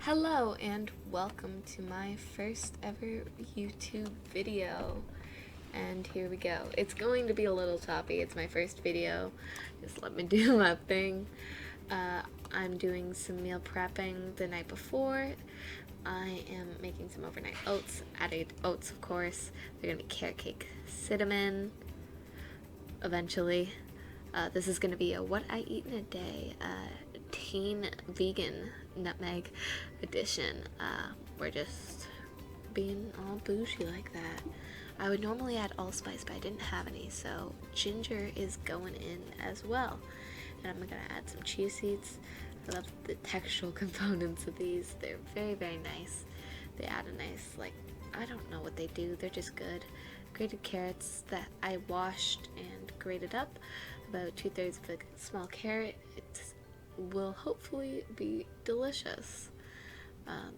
Hello and welcome to my first ever YouTube video. And here we go. It's going to be a little choppy. It's my first video. Just let me do my thing. I'm doing some meal prepping the night before. I am making some overnight oats. Added oats, of course. They're gonna be carrot cake, cinnamon, eventually. This is gonna be a what I eat in a day, teen vegan nutmeg edition. We're just being all bougie like that. I would normally add allspice, but I didn't have any, so ginger is going in as well. And I'm gonna add some chia seeds. I love the textural components of these. They're very, very nice. They add a nice, I don't know what they do, they're just good. Grated carrots that I washed and grated up, about 2/3 of a small carrot. It will hopefully be delicious.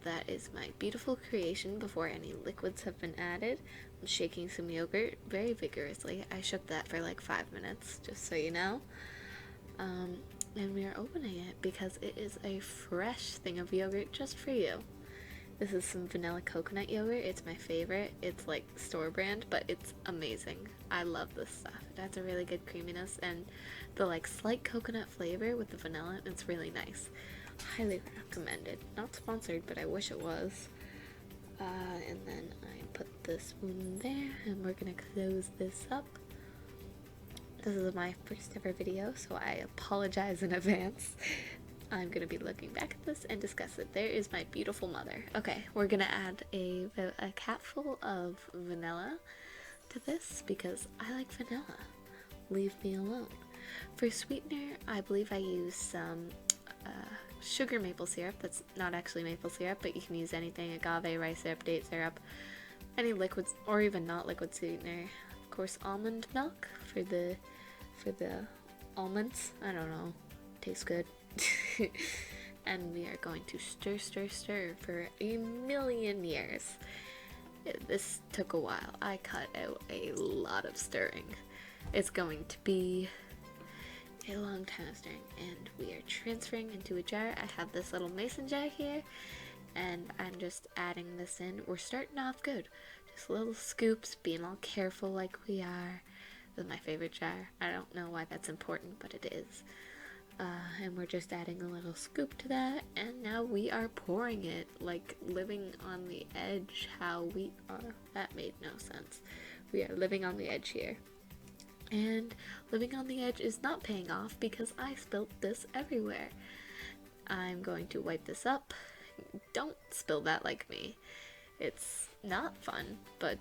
That is my beautiful creation before any liquids have been added. I'm shaking some yogurt very vigorously. I shook that for like 5 minutes, just so you know. And we are opening it because it is a fresh thing of yogurt just for you. This is some vanilla coconut yogurt. It's my favorite. It's like store brand, but it's amazing. I love this stuff. It has a really good creaminess and the slight coconut flavor with the vanilla. It's really nice. Highly recommended. Not sponsored, but I wish it was. And then I put the spoon there, and we're gonna close this up. This is my first ever video, so I apologize in advance. I'm gonna be looking back at this and discuss it. There is my beautiful mother. Okay, we're gonna add a capful of vanilla to this because I like vanilla. Leave me alone. For sweetener, I believe I use some sugar maple syrup. That's not actually maple syrup, but you can use anything: agave, rice syrup, date syrup, any liquids, or even not liquid sweetener. Of course, almond milk for the almonds. I don't know, tastes good. And we are going to stir for a million years. This took a while. I cut out a lot of stirring. It's going to be a long time of stirring, and we are transferring into a jar. I have this little mason jar here, and I'm just adding this in. We're starting off good. Just little scoops, being all careful like we are. This is my favorite jar. I don't know why that's important, but it is. And we're just adding a little scoop to that, and now we are pouring it, like living on the edge how we are. That made no sense. We are living on the edge here. And living on the edge is not paying off because I spilt this everywhere. I'm going to wipe this up. Don't spill that like me. It's not fun, but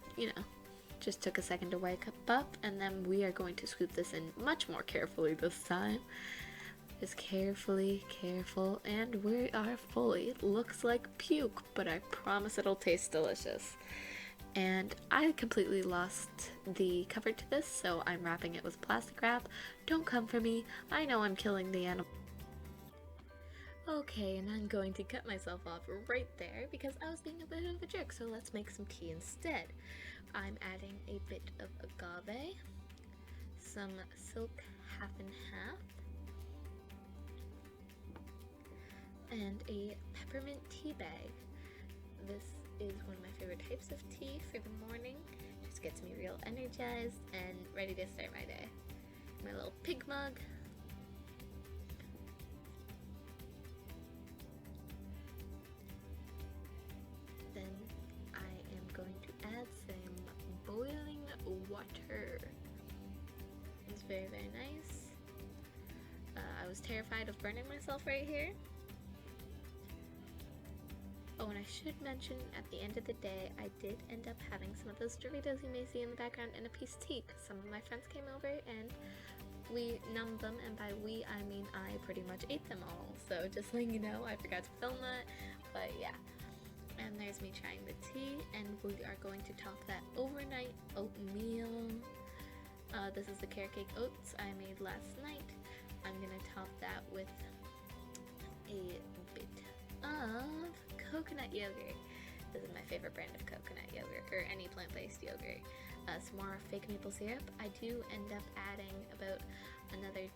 just took a second to wake up, and then we are going to scoop this in much more carefully this time. Just careful, and we are fully. It looks like puke, but I promise it'll taste delicious. And I completely lost the cover to this, so I'm wrapping it with plastic wrap. Don't come for me. I know I'm killing the animal. Okay, and I'm going to cut myself off right there because I was being a bit of a jerk, so let's make some tea instead. I'm adding a bit of agave, some silk half and half, and a peppermint tea bag. This is one of my favorite types of tea for the morning. Just gets me real energized and ready to start my day. My little pig mug. Then I am going to add some boiling water. It's very, very nice. I was terrified of burning myself right here. Oh, and I should mention, at the end of the day, I did end up having some of those Doritos you may see in the background and a piece of tea, because some of my friends came over and we numbed them, and by we, I mean I pretty much ate them all. So just letting you know, I forgot to film that, but yeah. And there's me trying the tea, and we are going to top that overnight oatmeal. This is the carrot cake oats I made last night. I'm gonna top that with a bit of coconut yogurt. This is my favorite brand of coconut yogurt, or any plant-based yogurt. Some more fake maple syrup. I do end up adding about another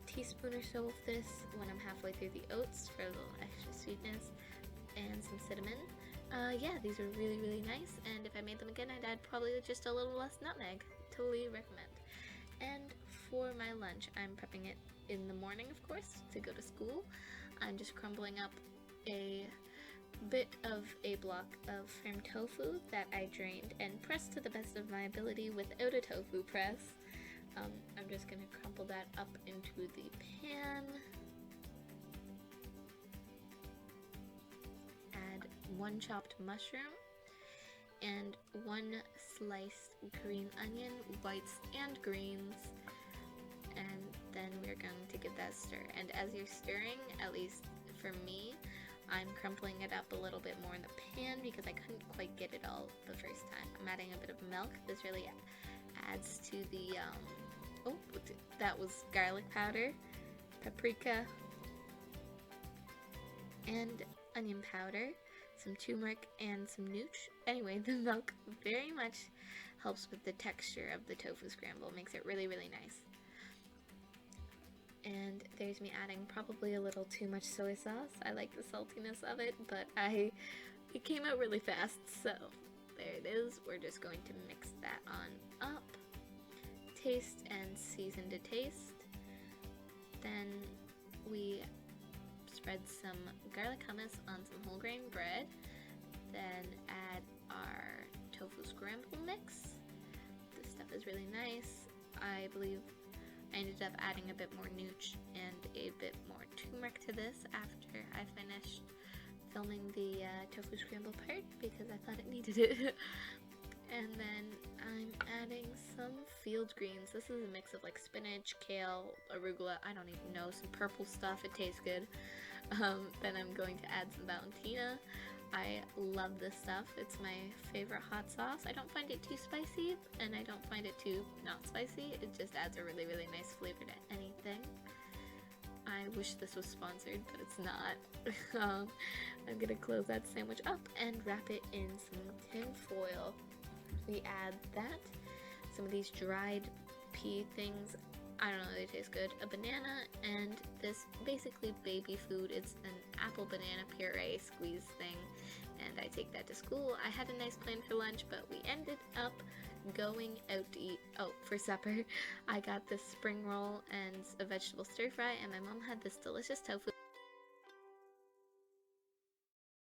teaspoon or so of this when I'm halfway through the oats for a little extra sweetness. and some cinnamon. Yeah, these are really nice, and if I made them again, I'd add probably just a little less nutmeg. Totally recommend. And for my lunch, I'm prepping it in the morning, of course, to go to school. I'm just crumbling up a bit of a block of firm tofu that I drained and pressed to the best of my ability without a tofu press. I'm just gonna crumple that up into the pan. Add 1 chopped mushroom and 1 sliced green onion, whites and greens, and then we're going to give that a stir. And as you're stirring, at least for me, I'm crumpling it up a little bit more in the pan because I couldn't quite get it all the first time. I'm adding a bit of milk. This really adds to the, oh, that was garlic powder, paprika, and onion powder, some turmeric, and some nooch. Anyway, the milk very much helps with the texture of the tofu scramble, makes it really nice. And there's me adding probably a little too much soy sauce. I like the saltiness of it, but it came out really fast, so there it is. We're just going to mix that on up. Taste and season to taste. Then we spread some garlic hummus on some whole grain bread. Then add our tofu scramble mix. This stuff is really nice. I believe I ended up adding a bit more nooch and a bit more turmeric to this after I finished filming the tofu scramble part because I thought it needed it. And then I'm adding some field greens. This is a mix of like spinach, kale, arugula, I don't even know, some purple stuff. It tastes good. Then I'm going to add some Valentina. I love this stuff. It's my favorite hot sauce. I don't find it too spicy, and I don't find it too not spicy. It just adds a really nice flavor to anything. I wish this was sponsored, but it's not. I'm gonna close that sandwich up and wrap it in some tin foil. We add that, some of these dried pea things, I don't know, they taste good, a banana, and this basically baby food. It's an apple banana puree squeeze thing, and I take that to school. I had a nice plan for lunch, but we ended up going out to eat. Oh, for supper, I got this spring roll and a vegetable stir fry, and my mom had this delicious tofu.